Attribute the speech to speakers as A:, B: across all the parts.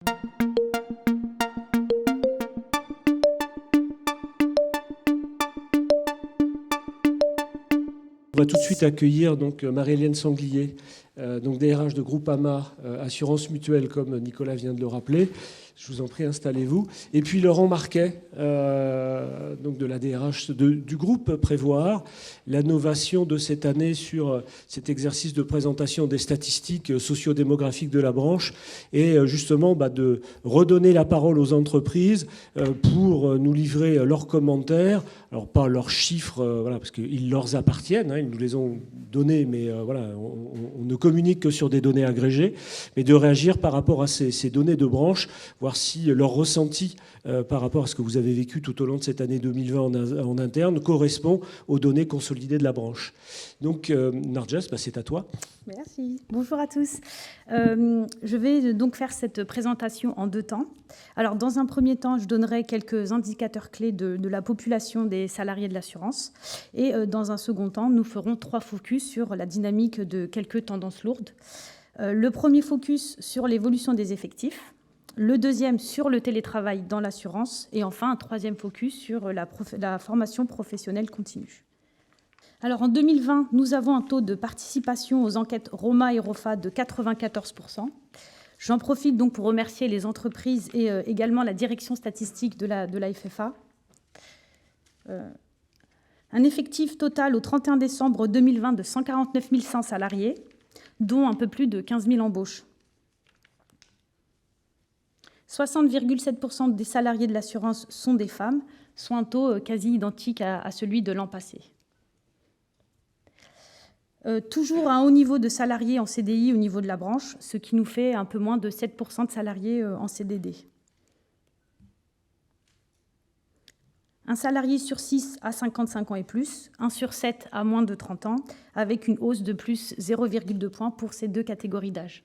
A: On va tout de suite accueillir donc Marie-Hélène Sanglier, donc DRH de Groupama Assurance Mutuelle, comme Nicolas vient de le rappeler. Je vous en prie, installez-vous. Et puis Laurent Marquet, donc de la DRH du groupe Prévoir, la novation de cette année sur cet exercice de présentation des statistiques sociodémographiques de la branche et justement de redonner la parole aux entreprises pour nous livrer leurs commentaires. Alors pas leurs chiffres, voilà, parce qu'ils leur appartiennent, hein, ils nous les ont donnés, mais voilà, on ne communique que sur des données agrégées, mais de réagir par rapport à ces données de branche, voir si leur ressenti par rapport à ce que vous avez vécu tout au long de cette année 2020 en interne correspond aux données consolidées de la branche. Donc Narges, c'est à toi.
B: Merci. Bonjour à tous. Je vais donc faire cette présentation en 2 temps. Alors, dans un premier temps, je donnerai quelques indicateurs clés de la population des salariés de l'assurance. Et dans un second temps, nous ferons 3 focus sur la dynamique de quelques tendances lourdes. Le premier focus sur l'évolution des effectifs. Le deuxième sur le télétravail dans l'assurance. Et enfin, un troisième focus sur la formation professionnelle continue. Alors, en 2020, nous avons un taux de participation aux enquêtes ROMA et ROFA de 94%. J'en profite donc pour remercier les entreprises et également la direction statistique de la FFA. Un effectif total au 31 décembre 2020 de 149 100 salariés, dont un peu plus de 15 000 embauches. 60,7% des salariés de l'assurance sont des femmes, soit un taux quasi identique à celui de l'an passé. Toujours un haut niveau de salariés en CDI au niveau de la branche, ce qui nous fait un peu moins de 7% de salariés en CDD. Un salarié sur 6 à 55 ans et plus, 1 sur 7 à moins de 30 ans, avec une hausse de plus 0,2 points pour ces 2 catégories d'âge.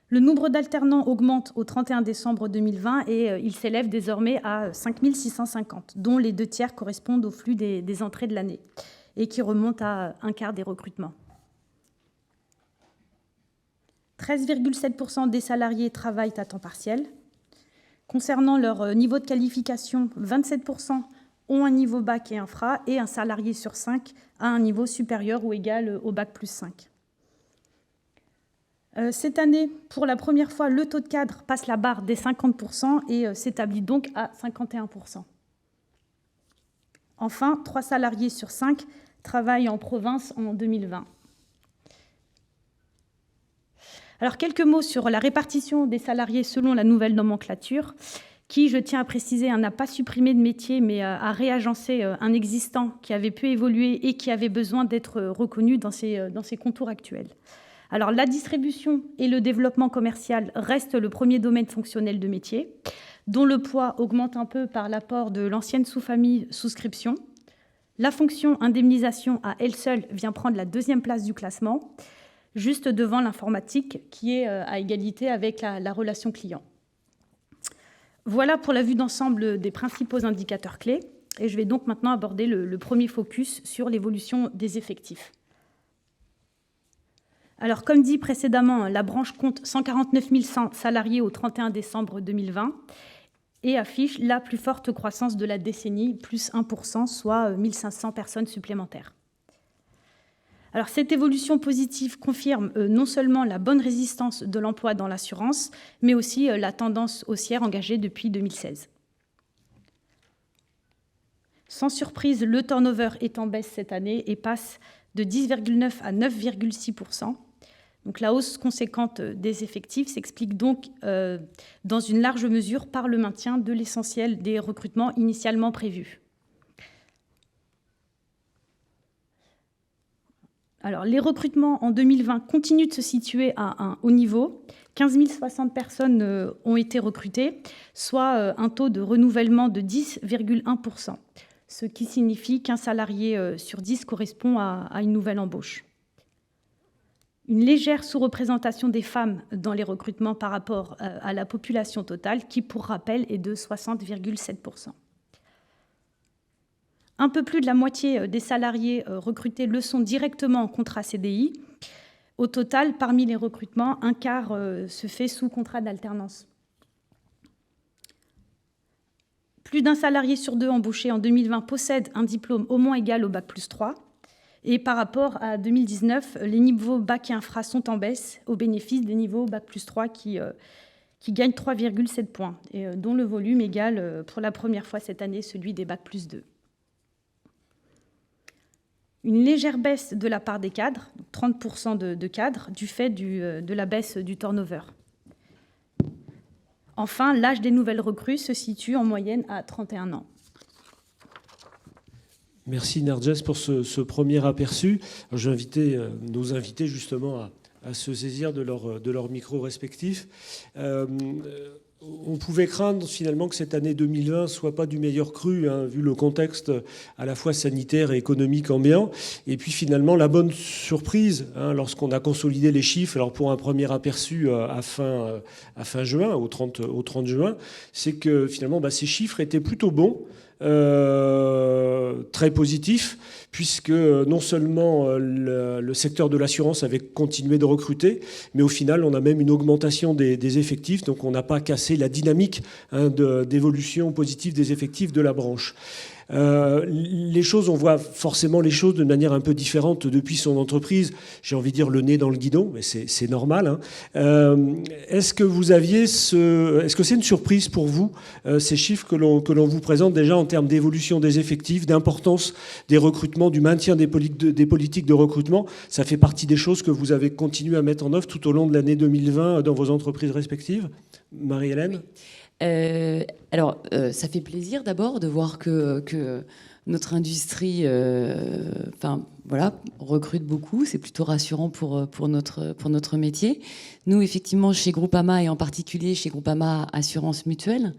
B: Le nombre d'alternants augmente au 31 décembre 2020 et il s'élève désormais à 5 650, dont les 2 tiers correspondent au flux des entrées de l'année et qui remontent à un quart des recrutements. 13,7% des salariés travaillent à temps partiel. Concernant leur niveau de qualification, 27% ont un niveau bac et infra et un salarié sur 5 a un niveau supérieur ou égal au bac plus 5. Cette année, pour la première fois, le taux de cadre passe la barre des 50% et s'établit donc à 51%. Enfin, 3 salariés sur 5 travaillent en province en 2020. Alors, quelques mots sur la répartition des salariés selon la nouvelle nomenclature, qui, je tiens à préciser, n'a pas supprimé de métier, mais a réagencé un existant qui avait pu évoluer et qui avait besoin d'être reconnu dans ses contours actuels. Alors, la distribution et le développement commercial restent le premier domaine fonctionnel de métier, dont le poids augmente un peu par l'apport de l'ancienne sous-famille souscription. La fonction indemnisation à elle seule vient prendre la 2e place du classement, juste devant l'informatique qui est à égalité avec la relation client. Voilà pour la vue d'ensemble des principaux indicateurs clés. Et je vais donc maintenant aborder le premier focus sur l'évolution des effectifs. Alors, comme dit précédemment, la branche compte 149 100 salariés au 31 décembre 2020 et affiche la plus forte croissance de la décennie, plus 1%, soit 1500 personnes supplémentaires. Alors, cette évolution positive confirme non seulement la bonne résistance de l'emploi dans l'assurance, mais aussi la tendance haussière engagée depuis 2016. Sans surprise, le turnover est en baisse cette année et passe de 10,9 à 9,6%. Donc, la hausse conséquente des effectifs s'explique donc dans une large mesure par le maintien de l'essentiel des recrutements initialement prévus. Alors, les recrutements en 2020 continuent de se situer à un haut niveau. 15 060 personnes ont été recrutées, soit un taux de renouvellement de 10,1%, ce qui signifie qu'un salarié sur 10 correspond à une nouvelle embauche. Une légère sous-représentation des femmes dans les recrutements par rapport à la population totale, qui, pour rappel, est de 60,7%. Un peu plus de la moitié des salariés recrutés le sont directement en contrat CDI, Au total, parmi les recrutements, un quart se fait sous contrat d'alternance. Plus d'un salarié sur 2 embauché en 2020 possède un diplôme au moins égal au Bac+3. Et par rapport à 2019, les niveaux Bac et Infra sont en baisse au bénéfice des niveaux Bac+3 qui gagnent 3,7 points, et dont le volume égale pour la première fois cette année celui des Bac+2. Une légère baisse de la part des cadres, 30% de cadres, du fait de la baisse du turnover. Enfin, l'âge des nouvelles recrues se situe en moyenne à 31 ans.
A: Merci Narges pour ce premier aperçu. Je vais inviter nos invités justement à se saisir de leurs micros respectifs. On pouvait craindre finalement que cette année 2020 soit pas du meilleur cru, hein, vu le contexte à la fois sanitaire et économique ambiant. Et puis finalement, la bonne surprise, hein, lorsqu'on a consolidé les chiffres, alors pour un premier aperçu à fin juin, au 30 juin, c'est que finalement ces chiffres étaient plutôt bons. Très positif, puisque non seulement le secteur de l'assurance avait continué de recruter, mais au final, on a même une augmentation des effectifs, donc on n'a pas cassé la dynamique d'évolution positive des effectifs de la branche. Les choses, on voit forcément les choses de manière un peu différente depuis son entreprise. J'ai envie de dire le nez dans le guidon, mais c'est normal. Hein. Est-ce que c'est une surprise pour vous, ces chiffres que l'on vous présente déjà en termes d'évolution des effectifs, d'importance des recrutements, du maintien des politiques de recrutement? Ça fait partie des choses que vous avez continué à mettre en œuvre tout au long de l'année 2020 dans vos entreprises respectives. Marie-Hélène ?
C: Ça fait plaisir d'abord de voir que notre industrie recrute beaucoup. C'est plutôt rassurant pour notre métier. Nous, effectivement, chez Groupama et en particulier chez Groupama Assurance Mutuelle,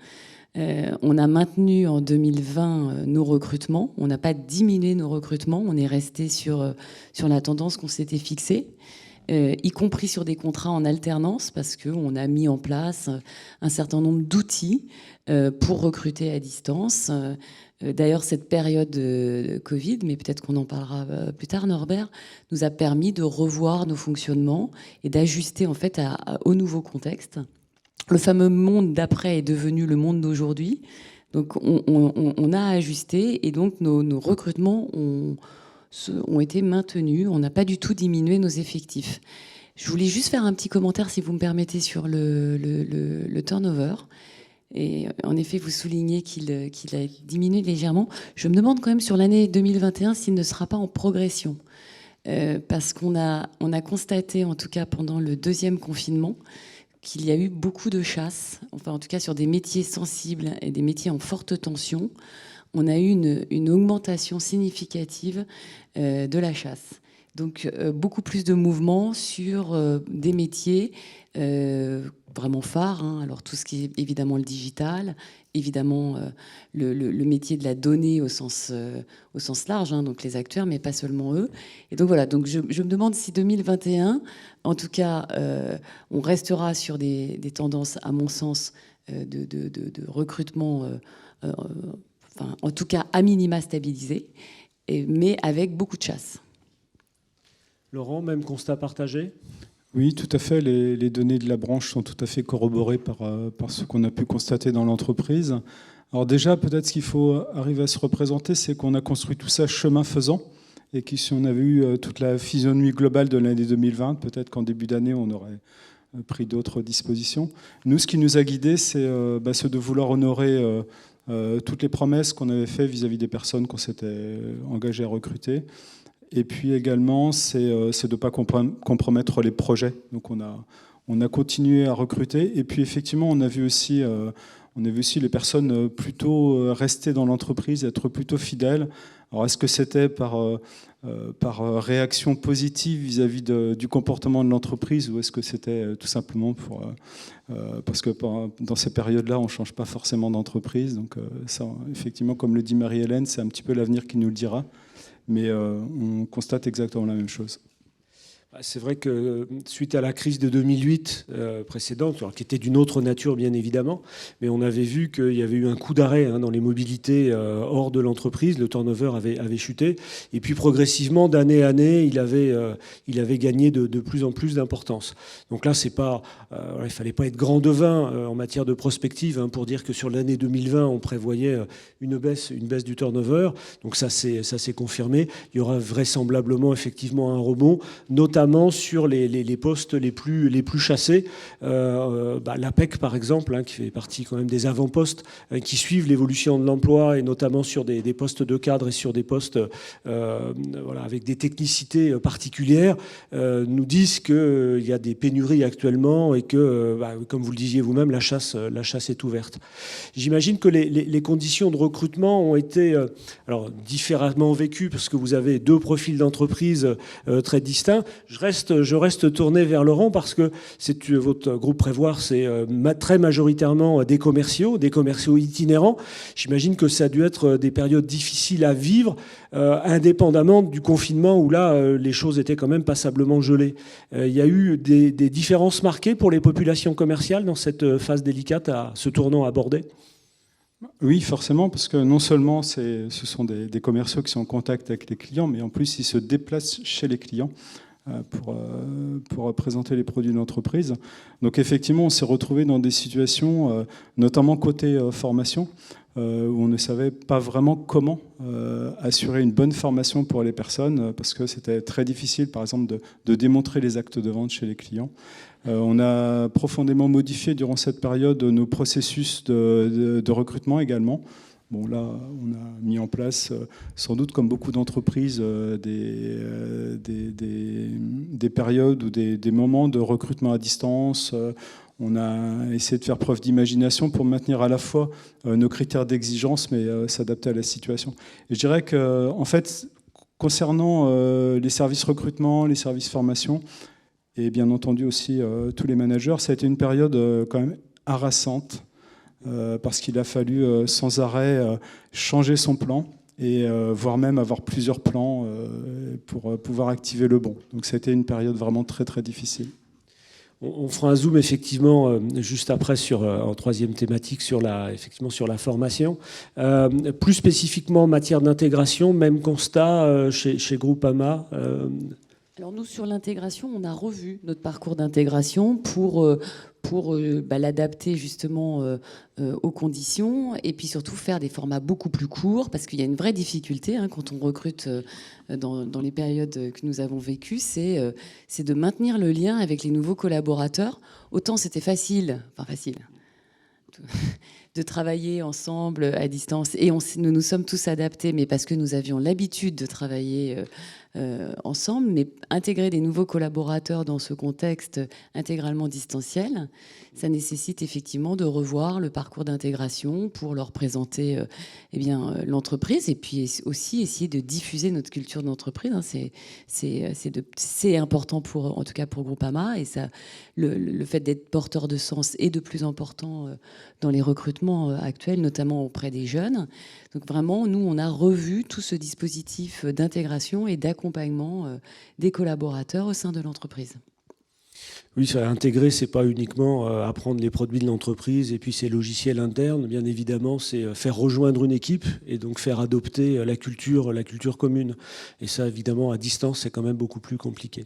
C: on a maintenu en 2020 nos recrutements. On n'a pas diminué nos recrutements. On est resté sur la tendance qu'on s'était fixée. Y compris sur des contrats en alternance, parce qu'on a mis en place un certain nombre d'outils pour recruter à distance. D'ailleurs, cette période de Covid, mais peut-être qu'on en parlera plus tard, Norbert, nous a permis de revoir nos fonctionnements et d'ajuster en fait au nouveau contexte. Le fameux monde d'après est devenu le monde d'aujourd'hui. Donc, on a ajusté et donc nos recrutements ont été maintenus. On n'a pas du tout diminué nos effectifs. Je voulais juste faire un petit commentaire, si vous me permettez, sur le turnover. Et en effet, vous soulignez qu'il a diminué légèrement. Je me demande quand même sur l'année 2021 s'il ne sera pas en progression. Parce qu'on a constaté, en tout cas pendant le deuxième confinement, qu'il y a eu beaucoup de chasse, enfin en tout cas sur des métiers sensibles et des métiers en forte tension. On a eu une augmentation significative de la chasse. Donc beaucoup plus de mouvements sur des métiers vraiment phares. Hein. Alors tout ce qui est évidemment le digital, évidemment le métier de la donnée au sens large, hein, donc les acteurs, mais pas seulement eux. Et donc voilà, donc je me demande si 2021, en tout cas, on restera sur des tendances, à mon sens, de recrutement en tout cas à minima stabilisé, mais avec beaucoup de chasse.
A: Laurent, même constat partagé ?
D: Oui, tout à fait. Les données de la branche sont tout à fait corroborées par ce qu'on a pu constater dans l'entreprise. Alors déjà, peut-être ce qu'il faut arriver à se représenter, c'est qu'on a construit tout ça chemin faisant, et que si on avait eu toute la physionomie globale de l'année 2020, peut-être qu'en début d'année, on aurait pris d'autres dispositions. Nous, ce qui nous a guidés, c'est de vouloir honorer toutes les promesses qu'on avait faites vis-à-vis des personnes qu'on s'était engagé à recruter. Et puis également, c'est de ne pas compromettre les projets. Donc on a continué à recruter. Et puis effectivement, on a vu aussi les personnes plutôt rester dans l'entreprise, être plutôt fidèles. Alors est-ce que c'était par réaction positive vis-à-vis du comportement de l'entreprise, ou est-ce que c'était tout simplement parce que dans ces périodes-là, on ne change pas forcément d'entreprise. Donc ça, effectivement, comme le dit Marie-Hélène, c'est un petit peu l'avenir qui nous le dira. Mais on constate exactement la même chose.
A: C'est vrai que suite à la crise de 2008 précédente, alors, qui était d'une autre nature bien évidemment, mais on avait vu qu'il y avait eu un coup d'arrêt dans les mobilités hors de l'entreprise, le turnover avait chuté, et puis progressivement, d'année à année, il avait gagné de plus en plus d'importance. Donc là, c'est pas, il fallait pas être grand devin en matière de prospective pour dire que sur l'année 2020, on prévoyait une baisse du turnover. Donc ça s'est confirmé. Il y aura vraisemblablement effectivement un rebond, notamment sur les postes les plus chassés. L'APEC, par exemple, qui fait partie quand même des avant-postes, qui suivent l'évolution de l'emploi, et notamment sur des postes de cadre et sur des postes avec des technicités particulières, nous disent qu'il y a des pénuries actuellement et que, comme vous le disiez vous-même, la chasse est ouverte. J'imagine que les conditions de recrutement ont été différemment vécues, parce que vous avez deux profils d'entreprise très distincts. Je reste tourné vers Laurent, parce que votre groupe Prévoir, c'est très majoritairement des commerciaux itinérants. J'imagine que ça a dû être des périodes difficiles à vivre, indépendamment du confinement, où là, les choses étaient quand même passablement gelées. Il y a eu des différences marquées pour les populations commerciales dans cette phase délicate à ce tournant abordé?
D: Oui, forcément, parce que non seulement ce sont des commerciaux qui sont en contact avec les clients, mais en plus, ils se déplacent chez les clients pour présenter les produits de l'entreprise. Donc effectivement, on s'est retrouvé dans des situations, notamment côté formation, où on ne savait pas vraiment comment assurer une bonne formation pour les personnes, parce que c'était très difficile, par exemple, de démontrer les actes de vente chez les clients. On a profondément modifié durant cette période nos processus de recrutement également. Bon, là, on a mis en place, sans doute comme beaucoup d'entreprises, des périodes ou des moments de recrutement à distance. On a essayé de faire preuve d'imagination pour maintenir à la fois nos critères d'exigence, mais s'adapter à la situation. Et je dirais qu'en fait, concernant les services recrutement, les services formation, et bien entendu aussi tous les managers, ça a été une période quand même harassante, parce qu'il a fallu sans arrêt changer son plan, et voire même avoir plusieurs plans pour pouvoir activer le bon. Donc ça a été une période vraiment très très difficile.
A: On fera un zoom effectivement juste après en troisième thématique sur la formation. Plus spécifiquement en matière d'intégration, même constat chez Groupama.
C: Alors nous, sur l'intégration, on a revu notre parcours d'intégration pour l'adapter justement aux conditions, et puis surtout faire des formats beaucoup plus courts, parce qu'il y a une vraie difficulté quand on recrute dans les périodes que nous avons vécues, c'est de maintenir le lien avec les nouveaux collaborateurs. Autant c'était facile de travailler ensemble à distance, et nous nous sommes tous adaptés, mais parce que nous avions l'habitude de travailler ensemble, mais intégrer des nouveaux collaborateurs dans ce contexte intégralement distanciel, ça nécessite effectivement de revoir le parcours d'intégration pour leur présenter l'entreprise, et puis aussi essayer de diffuser notre culture d'entreprise. C'est important en tout cas pour Groupama, et ça, le fait d'être porteur de sens est de plus important dans les recrutements actuels, notamment auprès des jeunes. Donc vraiment, nous, on a revu tout ce dispositif d'intégration et d'accompagnement des collaborateurs au sein de l'entreprise.
A: Oui, ça, intégrer, c'est pas uniquement apprendre les produits de l'entreprise et puis ses logiciels internes. Bien évidemment, c'est faire rejoindre une équipe et donc faire adopter la culture commune. Et ça, évidemment, à distance, c'est quand même beaucoup plus compliqué.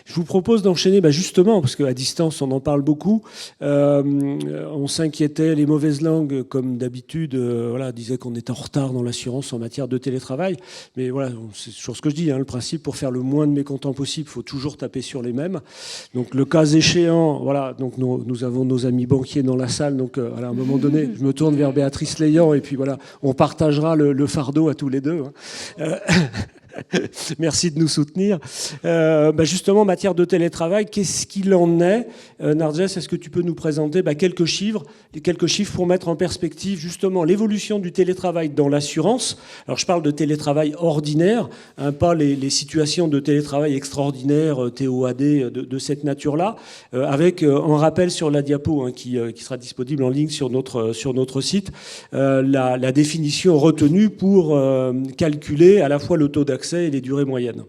A: Je vous propose d'enchaîner, justement, parce qu'à distance, on en parle beaucoup. On s'inquiétait, les mauvaises langues, comme d'habitude, disaient qu'on était en retard dans l'assurance en matière de télétravail. Mais voilà, c'est toujours ce que je dis, le principe, pour faire le moins de mécontents possible, il faut toujours taper sur les mêmes. Donc le cas échéant, donc nous avons nos amis banquiers dans la salle, donc à un moment donné, je me tourne vers Béatrice Leyan, et puis on partagera le fardeau à tous les deux. Merci de nous soutenir. Justement, en matière de télétravail, qu'est-ce qu'il en est? Narges, est-ce que tu peux nous présenter quelques chiffres pour mettre en perspective justement l'évolution du télétravail dans l'assurance? Alors je parle de télétravail ordinaire, pas les situations de télétravail extraordinaire, TOAD, de cette nature-là, avec un rappel sur la diapo qui sera disponible en ligne sur notre site, la définition retenue pour calculer à la fois le taux d'accès et les durées moyennes.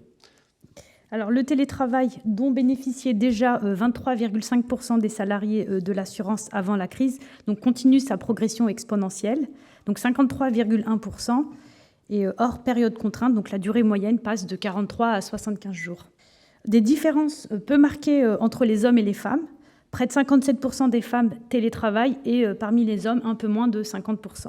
B: Alors, le télétravail dont bénéficiaient déjà 23,5% des salariés de l'assurance avant la crise, donc continue sa progression exponentielle, donc 53,1%, et hors période contrainte, donc la durée moyenne passe de 43 à 75 jours. Des différences peu marquées entre les hommes et les femmes. Près de 57% des femmes télétravaillent et parmi les hommes, un peu moins de 50%.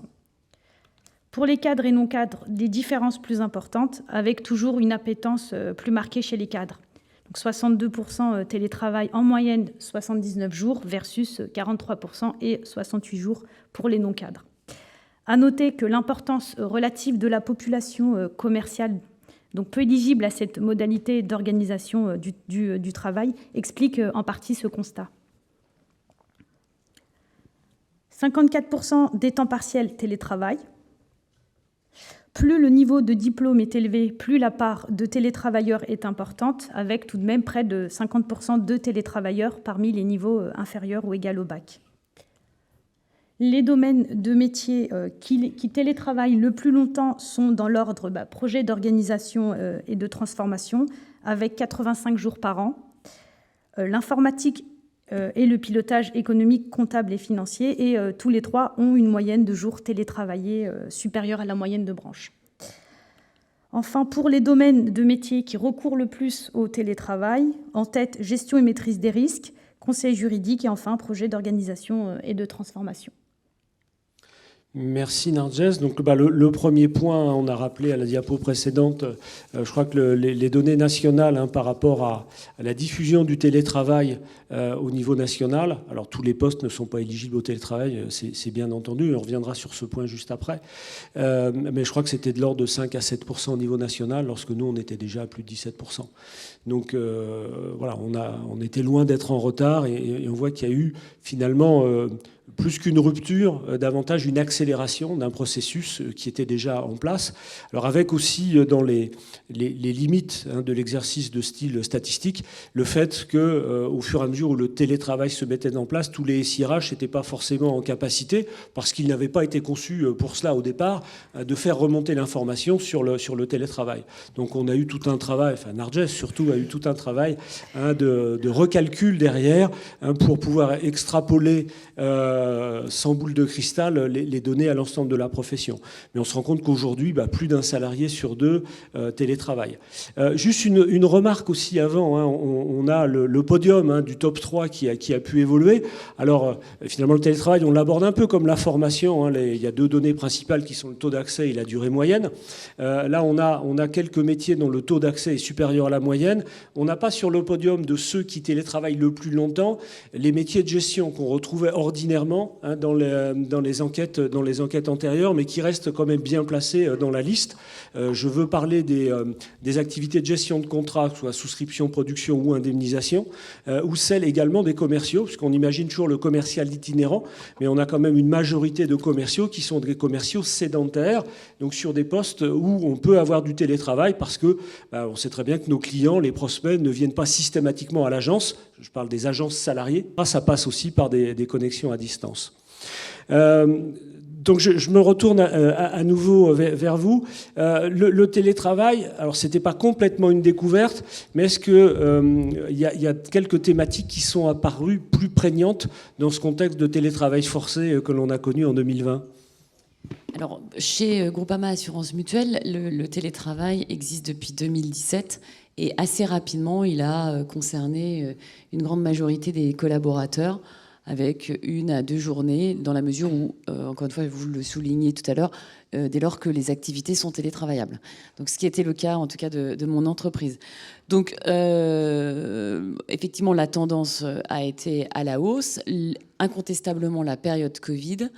B: Pour les cadres et non-cadres, des différences plus importantes, avec toujours une appétence plus marquée chez les cadres. Donc 62% télétravail en moyenne 79 jours versus 43% et 68 jours pour les non-cadres. À noter que l'importance relative de la population commerciale, donc peu éligible à cette modalité d'organisation du travail, explique en partie ce constat. 54% des temps partiels télétravail. Plus le niveau de diplôme est élevé, plus la part de télétravailleurs est importante, avec tout de même près de 50% de télétravailleurs parmi les niveaux inférieurs ou égal au bac. Les domaines de métiers qui télétravaillent le plus longtemps sont dans l'ordre projet d'organisation et de transformation, avec 85 jours par an. L'informatique et le pilotage économique, comptable et financier, et tous les trois ont une moyenne de jours télétravaillés supérieure à la moyenne de branche. Enfin, pour les domaines de métiers qui recourent le plus au télétravail, en tête gestion et maîtrise des risques, conseil juridique et enfin projet d'organisation et de transformation.
A: Merci Narges. Donc le premier point, on a rappelé à la diapo précédente, je crois que les données nationales par rapport à la diffusion du télétravail au niveau national, alors tous les postes ne sont pas éligibles au télétravail, c'est bien entendu, on reviendra sur ce point juste après, mais je crois que c'était de l'ordre de 5 à 7% au niveau national, lorsque nous on était déjà à plus de 17%. Donc voilà, on était loin d'être en retard et on voit qu'il y a eu finalement plus qu'une rupture, davantage une accélération d'un processus qui était déjà en place. Alors avec aussi dans les limites de l'exercice de style statistique, le fait qu'au fur et à mesure où le télétravail se mettait en place, tous les SIRH n'étaient pas forcément en capacité, parce qu'ils n'avaient pas été conçus pour cela au départ, de faire remonter l'information sur le télétravail. Donc on a eu tout un travail, enfin Narges surtout a eu tout un travail de recalcul derrière pour pouvoir extrapoler sans boule de cristal les données à l'ensemble de la profession. Mais on se rend compte qu'aujourd'hui, plus d'un salarié sur deux télétravaille. Juste une remarque aussi avant, on a le podium du top 3 qui a pu évoluer. Alors finalement le télétravail, on l'aborde un peu comme la formation. Il y a deux données principales qui sont le taux d'accès et la durée moyenne. Là on a quelques métiers dont le taux d'accès est supérieur à la moyenne. On n'a pas sur le podium de ceux qui télétravaillent le plus longtemps les métiers de gestion qu'on retrouvait ordinairement dans les enquêtes antérieures, mais qui restent quand même bien placés dans la liste. Je veux parler des activités de gestion de contrat, soit souscription, production ou indemnisation, ou celles également des commerciaux, puisqu'on imagine toujours le commercial itinérant, mais on a quand même une majorité de commerciaux qui sont des commerciaux sédentaires, donc sur des postes où on peut avoir du télétravail, parce que on sait très bien que nos clients, les prospects, ne viennent pas systématiquement à l'agence. Je parle des agences salariées. Ça passe aussi par des connexions à distance. Donc je me retourne à nouveau vers vous. Le télétravail, alors c'était pas complètement une découverte, mais est-ce que y a quelques thématiques qui sont apparues plus prégnantes dans ce contexte de télétravail forcé que l'on a connu en 2020 ?
C: Alors, chez Groupama Assurance Mutuelle, le télétravail existe depuis 2017 et assez rapidement, il a concerné une grande majorité des collaborateurs, avec 1 à 2 journées, dans la mesure où, encore une fois, vous le soulignez tout à l'heure, dès lors que les activités sont télétravaillables. Donc, ce qui était le cas, en tout cas, de mon entreprise. Donc, effectivement, la tendance a été à la hausse. Incontestablement, la période Covid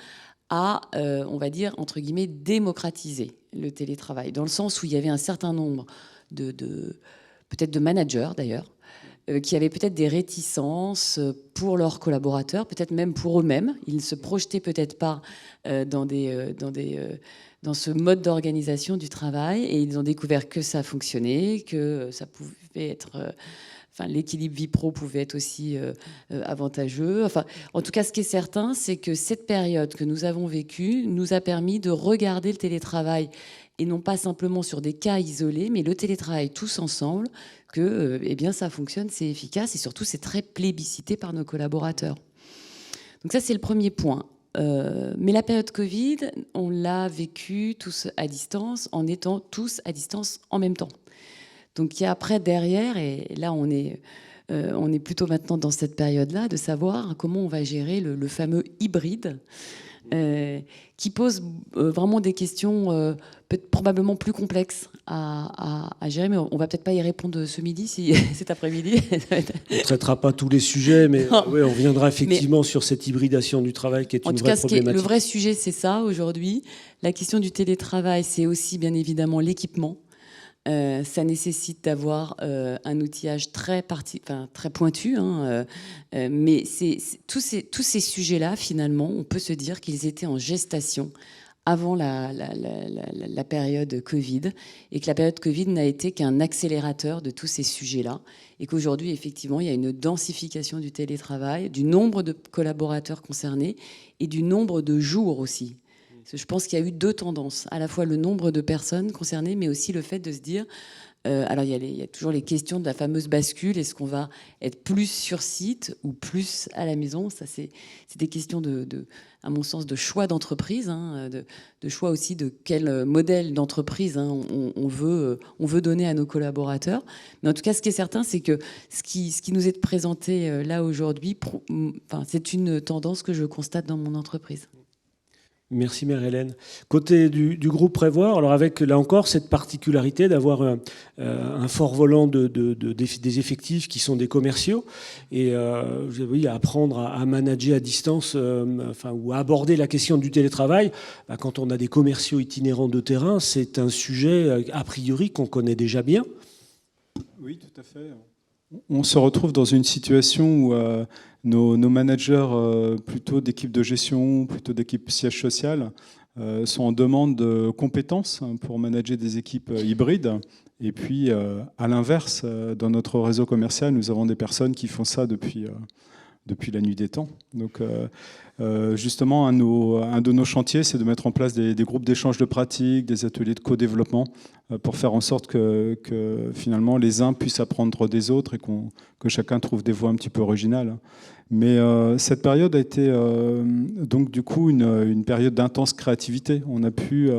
C: a, on va dire, entre guillemets, démocratisé le télétravail, dans le sens où il y avait un certain nombre peut-être de managers, d'ailleurs, qui avaient peut-être des réticences pour leurs collaborateurs, peut-être même pour eux-mêmes. Ils ne se projetaient peut-être pas dans ce mode d'organisation du travail, et ils ont découvert que ça fonctionnait, que ça pouvait être... l'équilibre vie pro pouvait être aussi avantageux. En tout cas, ce qui est certain, c'est que cette période que nous avons vécue nous a permis de regarder le télétravail et non pas simplement sur des cas isolés, mais le télétravail tous ensemble, que eh bien, ça fonctionne, c'est efficace et surtout c'est très plébiscité par nos collaborateurs. Donc ça, c'est le premier point. Mais la période Covid, on l'a vécu tous à distance, en étant tous à distance en même temps. Donc il y a après, derrière, et là on est plutôt maintenant dans cette période-là, de savoir comment on va gérer le fameux hybride, qui pose vraiment des questions probablement plus complexes à gérer, mais on va peut-être pas y répondre ce midi, cet après-midi.
A: On ne traitera pas tous les sujets, mais ouais, on reviendra effectivement sur cette hybridation du travail qui est une vraie problématique.
C: Le vrai sujet, c'est ça aujourd'hui. La question du télétravail, c'est aussi bien évidemment l'équipement. Ça nécessite d'avoir un outillage très pointu, hein, mais tous ces sujets-là, finalement, on peut se dire qu'ils étaient en gestation avant la période Covid, et que la période Covid n'a été qu'un accélérateur de tous ces sujets-là, et qu'aujourd'hui, effectivement, il y a une densification du télétravail, du nombre de collaborateurs concernés et du nombre de jours aussi. Je pense qu'il y a eu deux tendances, à la fois le nombre de personnes concernées, mais aussi le fait de se dire, alors il y a toujours les questions de la fameuse bascule, est-ce qu'on va être plus sur site ou plus à la maison? Ça, c'est des questions à mon sens, de choix d'entreprise, hein, de choix aussi de quel modèle d'entreprise, hein, on veut donner à nos collaborateurs. Mais en tout cas, ce qui est certain, c'est que ce qui nous est présenté là aujourd'hui, c'est une tendance que je constate dans mon entreprise.
A: Merci Mère-Hélène. Côté du groupe Prévoir, alors avec là encore cette particularité d'avoir un fort volant des effectifs qui sont des commerciaux et oui, apprendre à manager à distance, ou à aborder la question du télétravail, quand on a des commerciaux itinérants de terrain, c'est un sujet a priori qu'on connaît déjà bien.
D: Oui, tout à fait. On se retrouve dans une situation où nos managers, plutôt d'équipe de gestion, plutôt d'équipe siège social, sont en demande de compétences pour manager des équipes hybrides. Et puis, à l'inverse, dans notre réseau commercial, nous avons des personnes qui font ça depuis la nuit des temps. Donc, justement, un de nos chantiers, c'est de mettre en place des groupes d'échange de pratiques, des ateliers de co-développement, pour faire en sorte que finalement les uns puissent apprendre des autres et que chacun trouve des voies un petit peu originales. Mais cette période a été donc du coup une période d'intense créativité. On a pu,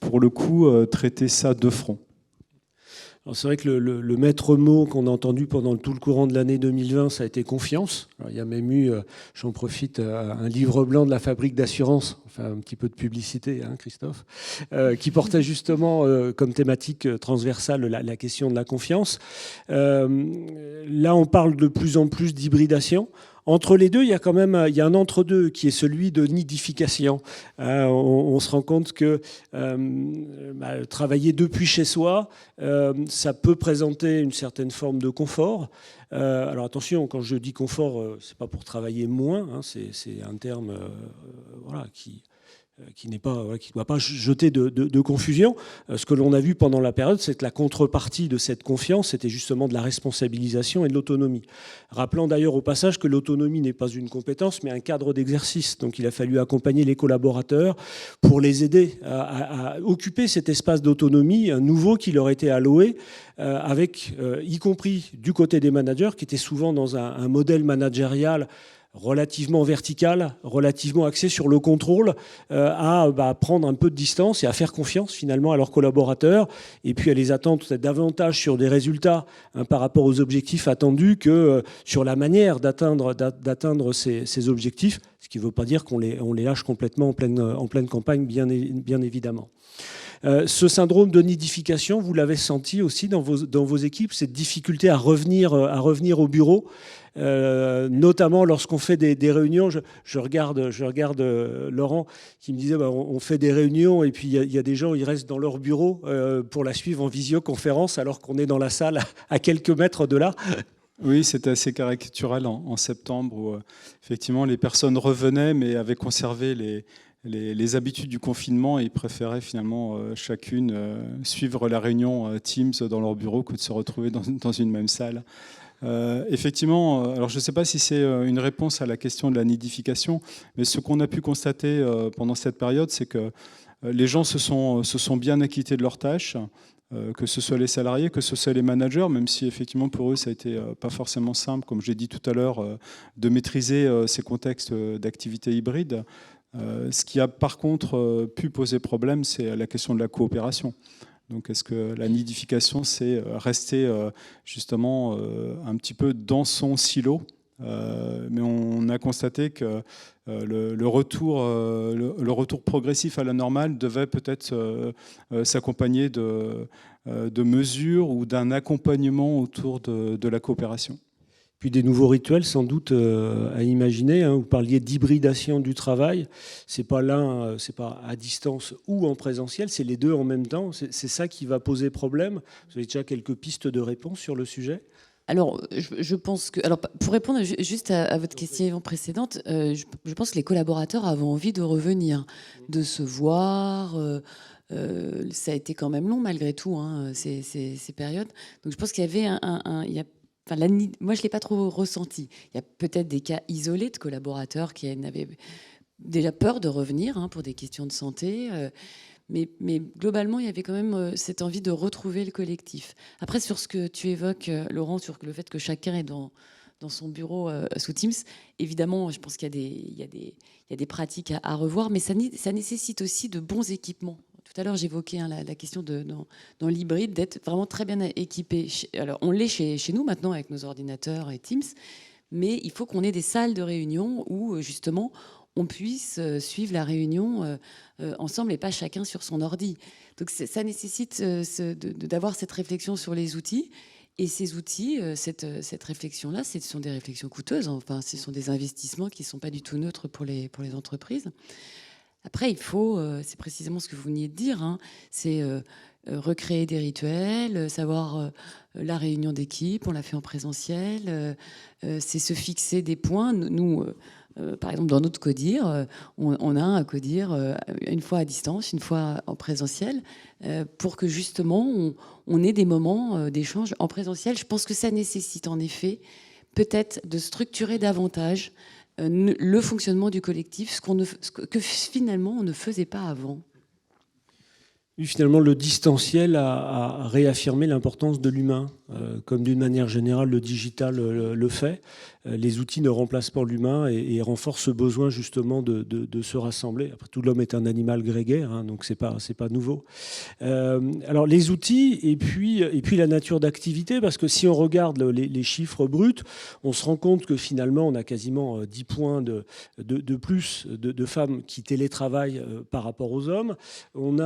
D: pour le coup, traiter ça de front.
A: C'est vrai que le maître mot qu'on a entendu pendant tout le courant de l'année 2020, ça a été confiance. Alors, il y a même eu, j'en profite, un livre blanc de la Fabrique d'assurance, enfin un petit peu de publicité, hein, Christophe, qui portait justement comme thématique transversale la question de la confiance. Là, on parle de plus en plus d'hybridation. Entre les deux, il y a quand même un entre-deux qui est celui de nidification. On se rend compte que travailler depuis chez soi, ça peut présenter une certaine forme de confort. Alors attention, quand je dis confort, c'est pas pour travailler moins, hein, c'est un terme qui ne doit pas jeter de confusion. Ce que l'on a vu pendant la période, c'est que la contrepartie de cette confiance, c'était justement de la responsabilisation et de l'autonomie. Rappelant d'ailleurs au passage que l'autonomie n'est pas une compétence, mais un cadre d'exercice. Donc il a fallu accompagner les collaborateurs pour les aider à occuper cet espace d'autonomie nouveau qui leur était alloué, avec, y compris du côté des managers, qui étaient souvent dans un modèle managérial relativement vertical, relativement axé sur le contrôle, à prendre un peu de distance et à faire confiance finalement à leurs collaborateurs, et puis à les attendre peut-être davantage sur des résultats par rapport aux objectifs attendus que sur la manière d'atteindre ces objectifs, ce qui ne veut pas dire qu'on les lâche complètement en pleine campagne, bien évidemment. Ce syndrome de nidification, vous l'avez senti aussi dans vos équipes, cette difficulté à revenir au bureau, notamment lorsqu'on fait des réunions. Je regarde Laurent qui me disait on fait des réunions et puis il y a des gens, ils restent dans leur bureau pour la suivre en visioconférence alors qu'on est dans la salle à quelques mètres de là.
D: Oui, c'était assez caricatural en septembre où effectivement les personnes revenaient mais avaient conservé les habitudes du confinement et ils préféraient finalement chacune suivre la réunion Teams dans leur bureau que de se retrouver dans une même salle. Effectivement, alors je ne sais pas si c'est une réponse à la question de la nidification, mais ce qu'on a pu constater pendant cette période, c'est que Les gens se sont bien acquittés de leurs tâches, que ce soit les salariés, que ce soit les managers, même si effectivement pour eux ça a été pas forcément simple, comme j'ai dit tout à l'heure, de maîtriser ces contextes d'activité hybride. Ce qui a par contre pu poser problème, c'est la question de la coopération. Donc est-ce que la nidification, c'est rester justement un petit peu dans son silo, mais on a constaté que le retour progressif à la normale devait peut-être s'accompagner de mesures ou d'un accompagnement autour de la coopération.
A: Puis des nouveaux rituels sans doute à imaginer. Hein. Vous parliez d'hybridation du travail. C'est pas l'un, c'est pas à distance ou en présentiel, c'est les deux en même temps. C'est ça qui va poser problème. Vous avez déjà quelques pistes de réponse sur le sujet?
C: Alors, je pense que, alors, pour répondre juste à votre question précédente, je pense que les collaborateurs avaient envie de revenir, de se voir. Ça a été quand même long malgré tout, hein, ces périodes. Donc, je pense qu'il y avait moi, je ne l'ai pas trop ressenti. Il y a peut-être des cas isolés de collaborateurs qui avaient déjà peur de revenir pour des questions de santé. Mais globalement, il y avait quand même cette envie de retrouver le collectif. Après, sur ce que tu évoques, Laurent, sur le fait que chacun est dans son bureau sous Teams, évidemment, je pense qu'il y a des pratiques à revoir, mais ça nécessite aussi de bons équipements. Tout à l'heure, j'évoquais la question dans l'hybride, d'être vraiment très bien équipé. Alors, on l'est chez nous maintenant avec nos ordinateurs et Teams, mais il faut qu'on ait des salles de réunion où, justement, on puisse suivre la réunion ensemble et pas chacun sur son ordi. Donc ça nécessite d'avoir cette réflexion sur les outils. Et ces outils, cette réflexion-là, ce sont des réflexions coûteuses. Enfin, ce sont des investissements qui ne sont pas du tout neutres pour les entreprises. Après, il faut, c'est précisément ce que vous veniez de dire, c'est recréer des rituels, savoir la réunion d'équipe, on l'a fait en présentiel, c'est se fixer des points. Nous, par exemple, dans notre CODIR, on a un CODIR une fois à distance, une fois en présentiel, pour que justement on ait des moments d'échange en présentiel. Je pense que ça nécessite en effet peut-être de structurer davantage le fonctionnement du collectif, que finalement on ne faisait pas avant.
A: Finalement, le distanciel a réaffirmé l'importance de l'humain, comme d'une manière générale le digital le fait. Les outils ne remplacent pas l'humain et renforcent ce besoin justement de se rassembler. Après tout, l'homme est un animal grégaire, donc c'est pas nouveau. Alors les outils et puis la nature d'activité, parce que si on regarde les chiffres bruts, on se rend compte que finalement on a quasiment 10 points de plus de femmes qui télétravaillent par rapport aux hommes. On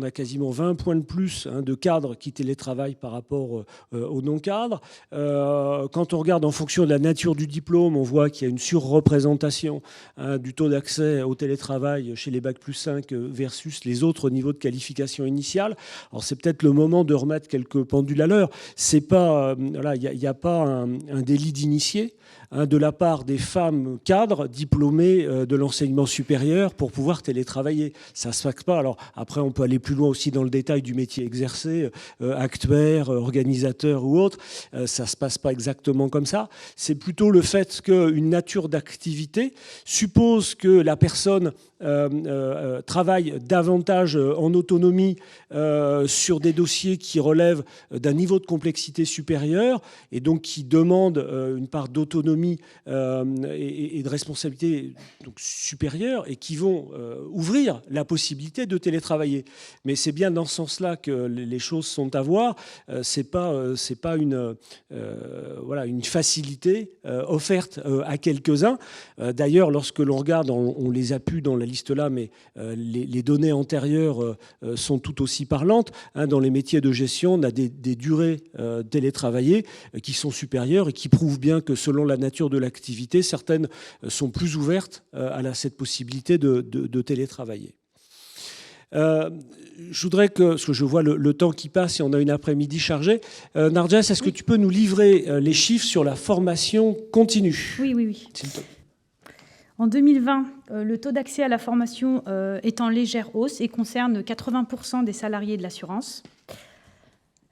A: a quasiment 20 points de plus de cadres qui télétravaillent par rapport aux non-cadres. Quand on regarde en fonction de la nature du diplôme, on voit qu'il y a une surreprésentation du taux d'accès au télétravail chez les Bac plus 5 versus les autres niveaux de qualification initiale. Alors c'est peut-être le moment de remettre quelques pendules à l'heure. C'est pas, voilà, il n'y a pas un délit d'initié de la part des femmes cadres diplômées de l'enseignement supérieur pour pouvoir télétravailler. Ça ne se fait pas. Alors après, on peut aller plus loin aussi dans le détail du métier exercé, actuaire, organisateur ou autre. Ça ne se passe pas exactement comme ça. C'est plutôt le fait qu'une nature d'activité suppose que la personne travaille davantage en autonomie sur des dossiers qui relèvent d'un niveau de complexité supérieur et donc qui demandent une part d'autonomie et de responsabilité donc supérieure et qui vont ouvrir la possibilité de télétravailler. Mais c'est bien dans ce sens-là que les choses sont à voir. C'est pas une facilité offerte à quelques-uns. D'ailleurs, lorsque l'on regarde, on les a pu dans la liste là, mais les données antérieures sont tout aussi parlantes. Dans les métiers de gestion, on a des durées télétravaillées qui sont supérieures et qui prouvent bien que selon la nature de l'activité, certaines sont plus ouvertes à cette possibilité de télétravailler. Je voudrais parce que je vois le temps qui passe et on a une après-midi chargée. Narges, est-ce que tu peux nous livrer les chiffres sur la formation continue ?
B: Oui. En 2020, le taux d'accès à la formation est en légère hausse et concerne 80% des salariés de l'assurance.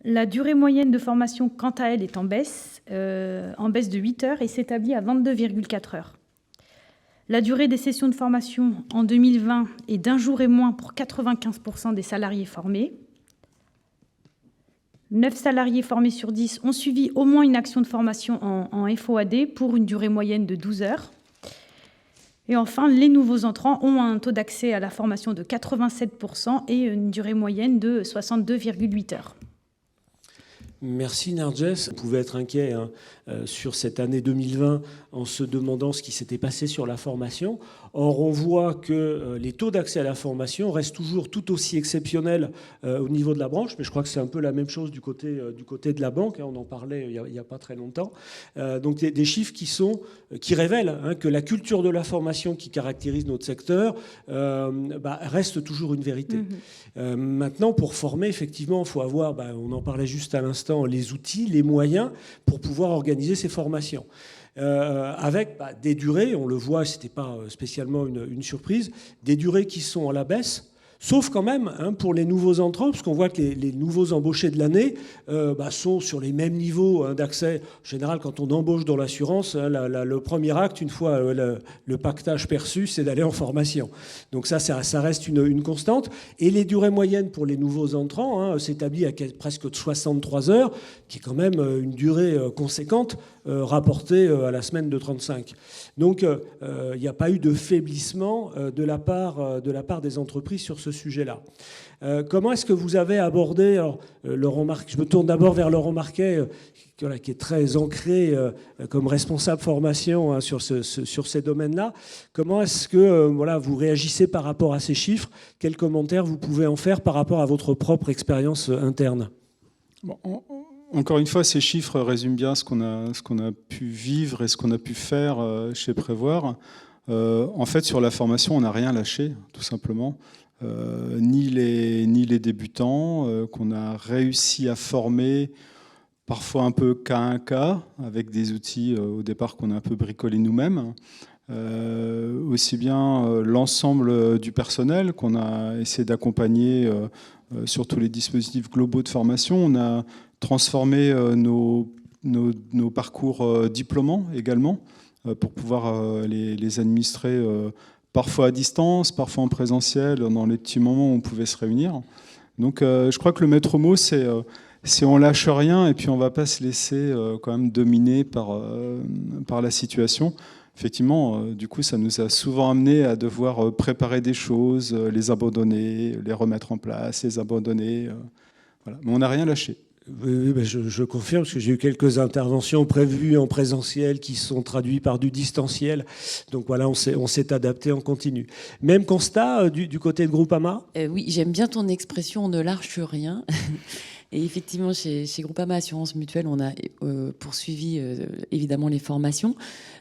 B: La durée moyenne de formation, quant à elle, est en baisse de 8 heures et s'établit à 22,4 heures. La durée des sessions de formation en 2020 est d'1 jour et moins pour 95% des salariés formés. 9 salariés formés sur 10 ont suivi au moins une action de formation en FOAD pour une durée moyenne de 12 heures. Et enfin, les nouveaux entrants ont un taux d'accès à la formation de 87% et une durée moyenne de 62,8 heures.
A: Merci Narges. On pouvait être inquiet sur cette année 2020 en se demandant ce qui s'était passé sur la formation. Or, on voit que les taux d'accès à la formation restent toujours tout aussi exceptionnels au niveau de la branche, mais je crois que c'est un peu la même chose du côté de la banque. On en parlait il n'y a pas très longtemps. Donc des chiffres qui révèlent que la culture de la formation qui caractérise notre secteur reste toujours une vérité. Maintenant, pour former, effectivement, il faut avoir, on en parlait juste à l'instant, les outils, les moyens pour pouvoir organiser ces formations. Avec des durées, on le voit, ce n'était pas spécialement une surprise, des durées qui sont à la baisse, sauf quand même pour les nouveaux entrants, parce qu'on voit que les nouveaux embauchés de l'année sont sur les mêmes niveaux d'accès. En général, quand on embauche dans l'assurance, le premier acte, une fois le pactage perçu, c'est d'aller en formation. Donc ça reste une constante. Et les durées moyennes pour les nouveaux entrants s'établissent à presque 63 heures, qui est quand même une durée conséquente rapportée à la semaine de 35. Donc il n'y a pas eu de faiblissement de la part des entreprises sur ce sujet-là. Comment est-ce que vous avez abordé, Laurent Marquet, je me tourne d'abord vers Laurent Marquet, qui est très ancré comme responsable formation sur ces domaines-là. Comment est-ce que vous réagissez par rapport à ces chiffres? Quels commentaires vous pouvez en faire par rapport à votre propre expérience interne?
D: Encore une fois, ces chiffres résument bien ce qu'on a pu vivre et ce qu'on a pu faire chez Prévoir. En fait, sur la formation, on n'a rien lâché, tout simplement. Ni les débutants qu'on a réussi à former, parfois un peu cas un cas, avec des outils au départ qu'on a un peu bricolés nous-mêmes. Aussi bien l'ensemble du personnel qu'on a essayé d'accompagner sur tous les dispositifs globaux de formation. On a transformé nos parcours diplômants également pour pouvoir les administrer parfois à distance, parfois en présentiel, dans les petits moments où on pouvait se réunir. Donc je crois que le maître mot, c'est on lâche rien et puis on ne va pas se laisser quand même dominer par la situation. Effectivement, du coup, ça nous a souvent amené à devoir préparer des choses, les abandonner, les remettre en place, les abandonner. Voilà. Mais on n'a rien lâché.
A: Oui, je confirme, parce que j'ai eu quelques interventions prévues en présentiel qui sont traduites par du distanciel. Donc voilà, on s'est adapté en continu. Même constat du côté de Groupama ?
C: Oui, j'aime bien ton expression « on ne lâche rien ». Et effectivement, chez Groupama Assurance Mutuelle, on a poursuivi évidemment les formations.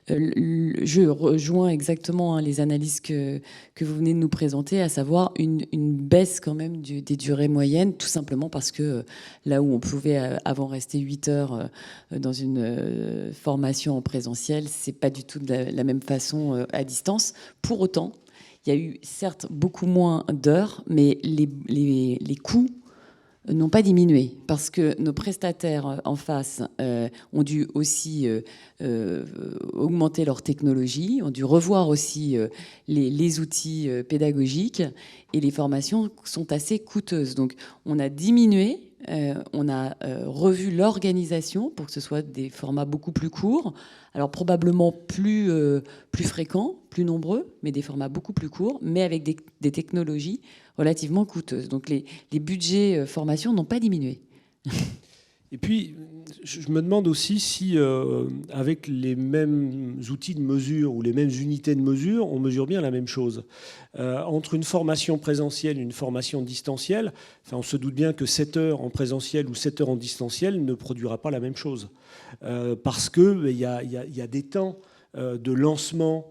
C: Je rejoins exactement les analyses que vous venez de nous présenter, à savoir une baisse quand même des durées moyennes, tout simplement parce que là où on pouvait avant rester 8 heures dans une formation en présentiel, c'est pas du tout de la même façon à distance. Pour autant, il y a eu certes beaucoup moins d'heures, mais les coûts n'ont pas diminué parce que nos prestataires en face ont dû aussi augmenter leur technologie, ont dû revoir aussi les outils pédagogiques et les formations sont assez coûteuses. Donc on a diminué, on a revu l'organisation pour que ce soit des formats beaucoup plus courts, alors probablement plus fréquents, plus nombreux, mais des formats beaucoup plus courts, mais avec des technologies relativement coûteuses. Donc les budgets formation n'ont pas diminué.
A: Et puis, je me demande aussi si, avec les mêmes outils de mesure ou les mêmes unités de mesure, on mesure bien la même chose. Entre une formation présentielle et une formation distancielle, on se doute bien que 7 heures en présentiel ou 7 heures en distanciel ne produira pas la même chose. Parce qu'il y a des temps de lancement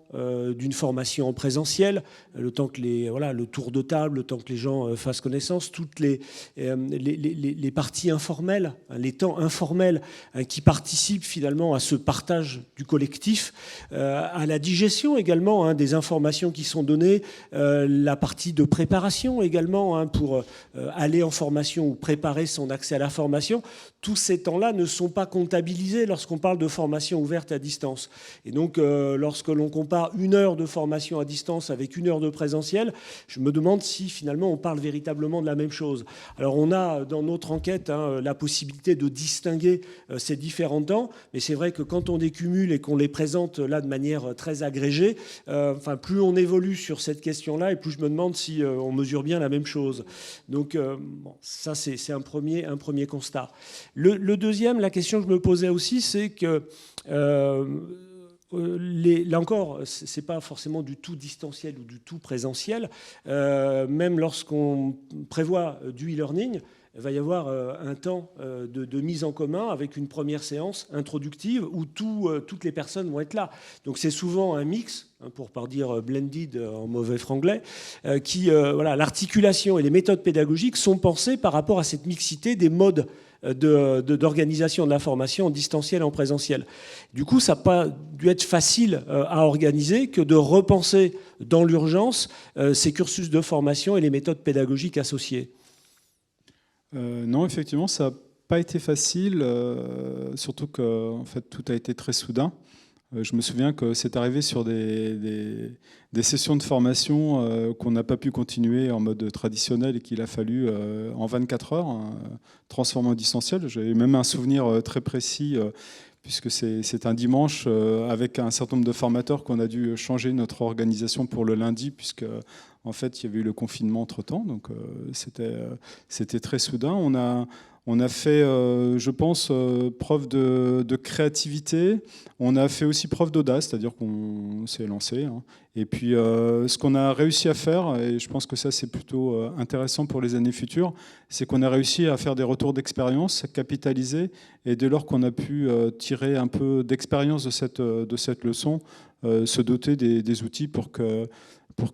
A: d'une formation en présentiel, le temps que le tour de table, le temps que les gens fassent connaissance, toutes les parties informelles, les temps informels qui participent finalement à ce partage du collectif, à la digestion également des informations qui sont données, la partie de préparation également pour aller en formation ou préparer son accès à la formation. Tous ces temps-là ne sont pas comptabilisés lorsqu'on parle de formation ouverte à distance. Et donc, donc, lorsque l'on compare 1 heure de formation à distance avec 1 heure de présentiel, je me demande si finalement on parle véritablement de la même chose. Alors, on a dans notre enquête la possibilité de distinguer ces différents temps, mais c'est vrai que quand on les cumule et qu'on les présente là de manière très agrégée, plus on évolue sur cette question-là et plus je me demande si on mesure bien la même chose. Donc, ça, c'est un premier constat. Le deuxième, la question que je me posais aussi, c'est que là encore, ce n'est pas forcément du tout distanciel ou du tout présentiel. Même lorsqu'on prévoit du e-learning, il va y avoir un temps de mise en commun avec une première séance introductive où toutes les personnes vont être là. Donc c'est souvent un mix, pour ne pas dire blended en mauvais franglais, l'articulation et les méthodes pédagogiques sont pensées par rapport à cette mixité des modes d'organisation de la formation en distanciel et en présentiel. Du coup, ça n'a pas dû être facile à organiser que de repenser dans l'urgence ces cursus de formation et les méthodes pédagogiques associées.
D: Non, effectivement, ça n'a pas été facile, surtout que en fait, tout a été très soudain. Je me souviens que c'est arrivé sur des sessions de formation qu'on n'a pas pu continuer en mode traditionnel et qu'il a fallu, en 24 heures, transformer en distanciel. J'ai même un souvenir très précis, puisque c'est un dimanche, avec un certain nombre de formateurs qu'on a dû changer notre organisation pour le lundi, puisque en fait, il y avait eu le confinement entre-temps, donc c'était très soudain. On a fait, je pense, preuve de créativité. On a fait aussi preuve d'audace, c'est-à-dire qu'on s'est lancé. Et puis, ce qu'on a réussi à faire, et je pense que ça, c'est plutôt intéressant pour les années futures, c'est qu'on a réussi à faire des retours d'expérience, capitaliser, et dès lors qu'on a pu tirer un peu d'expérience de cette leçon, se doter des outils pour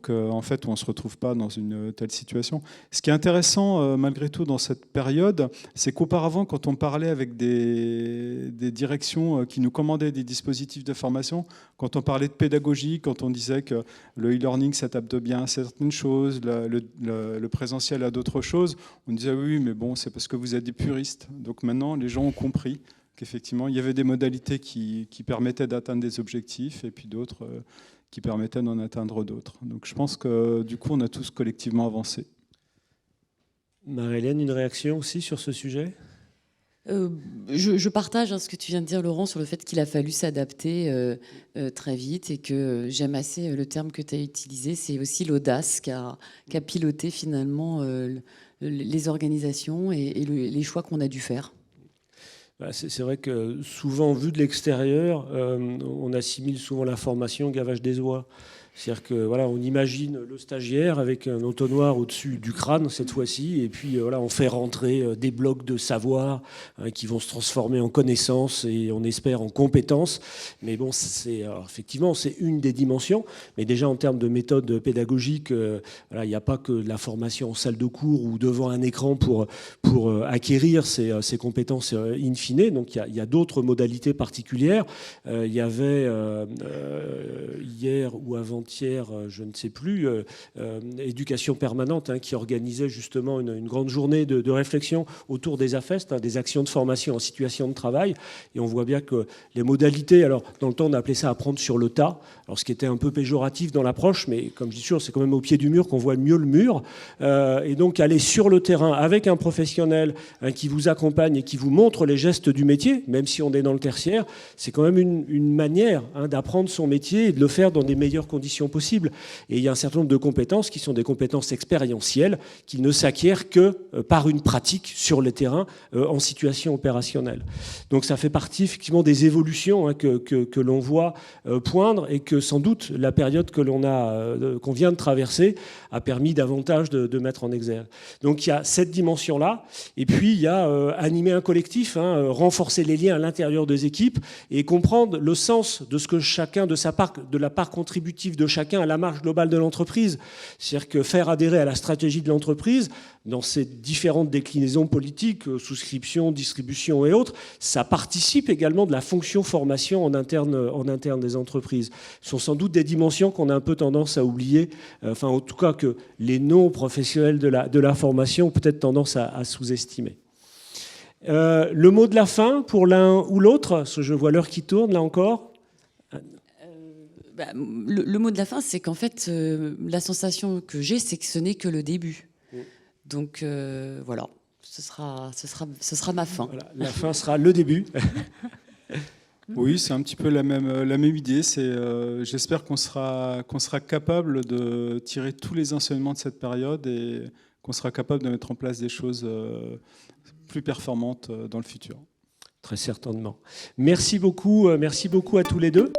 D: qu'en fait, on ne se retrouve pas dans une telle situation. Ce qui est intéressant, malgré tout, dans cette période, c'est qu'auparavant, quand on parlait avec des directions qui nous commandaient des dispositifs de formation, quand on parlait de pédagogie, quand on disait que le e-learning s'adapte bien à certaines choses, le présentiel à d'autres choses, on disait oui, mais bon, c'est parce que vous êtes des puristes. Donc maintenant, les gens ont compris qu'effectivement, il y avait des modalités qui permettaient d'atteindre des objectifs et puis d'autres qui permettaient d'en atteindre d'autres. Donc je pense que du coup, on a tous collectivement avancé.
A: Marie-Hélène, une réaction aussi sur ce sujet ?
C: Je partage ce que tu viens de dire, Laurent, sur le fait qu'il a fallu s'adapter très vite et que j'aime assez le terme que tu as utilisé, c'est aussi l'audace qu'a piloté finalement les organisations et les choix qu'on a dû faire.
A: C'est vrai que souvent, vu de l'extérieur, on assimile souvent la formation au gavage des oies. C'est-à-dire que voilà, on imagine le stagiaire avec un entonnoir au-dessus du crâne cette fois-ci, et puis voilà, on fait rentrer des blocs de savoir qui vont se transformer en connaissances et on espère en compétences. Mais bon, effectivement, c'est une des dimensions. Mais déjà en termes de méthode pédagogique, voilà, il n'y a pas que la formation en salle de cours ou devant un écran pour acquérir ces compétences in fine. Donc il y a d'autres modalités particulières. Il y avait hier ou avant-hier, je ne sais plus, Éducation permanente, qui organisait justement une grande journée de réflexion autour des AFEST, des actions de formation en situation de travail. Et on voit bien que les modalités, alors dans le temps on a appelé ça apprendre sur le tas, alors ce qui était un peu péjoratif dans l'approche, mais comme je dis toujours, c'est quand même au pied du mur qu'on voit mieux le mur. Et donc aller sur le terrain avec un professionnel qui vous accompagne et qui vous montre les gestes du métier, même si on est dans le tertiaire, c'est quand même une manière d'apprendre son métier et de le faire dans des meilleures conditions possibles. Et il y a un certain nombre de compétences qui sont des compétences expérientielles qui ne s'acquièrent que par une pratique sur le terrain en situation opérationnelle. Donc ça fait partie effectivement des évolutions que l'on voit poindre et que sans doute la période qu'on vient de traverser a permis davantage de mettre en exergue. Donc il y a cette dimension-là, et puis il y a animer un collectif, renforcer les liens à l'intérieur des équipes et comprendre le sens de ce que chacun, de la part contributive de chacun à la marche globale de l'entreprise. C'est-à-dire que faire adhérer à la stratégie de l'entreprise, dans ses différentes déclinaisons politiques, souscription, distribution et autres, ça participe également de la fonction formation en interne des entreprises. Ce sont sans doute des dimensions qu'on a un peu tendance à oublier, enfin en tout cas que les non-professionnels de la formation ont peut-être tendance à sous-estimer. Le mot de la fin pour l'un ou l'autre, parce que je vois l'heure qui tourne là encore.
C: Le mot de la fin, c'est qu'en fait, la sensation que j'ai, c'est que ce n'est que le début. Donc voilà, ce sera ma fin.
A: Voilà, la fin sera le début.
D: Oui, c'est un petit peu la même idée. J'espère qu'on sera capable de tirer tous les enseignements de cette période et qu'on sera capable de mettre en place des choses plus performantes dans le futur.
A: Très certainement. Merci beaucoup à tous les deux.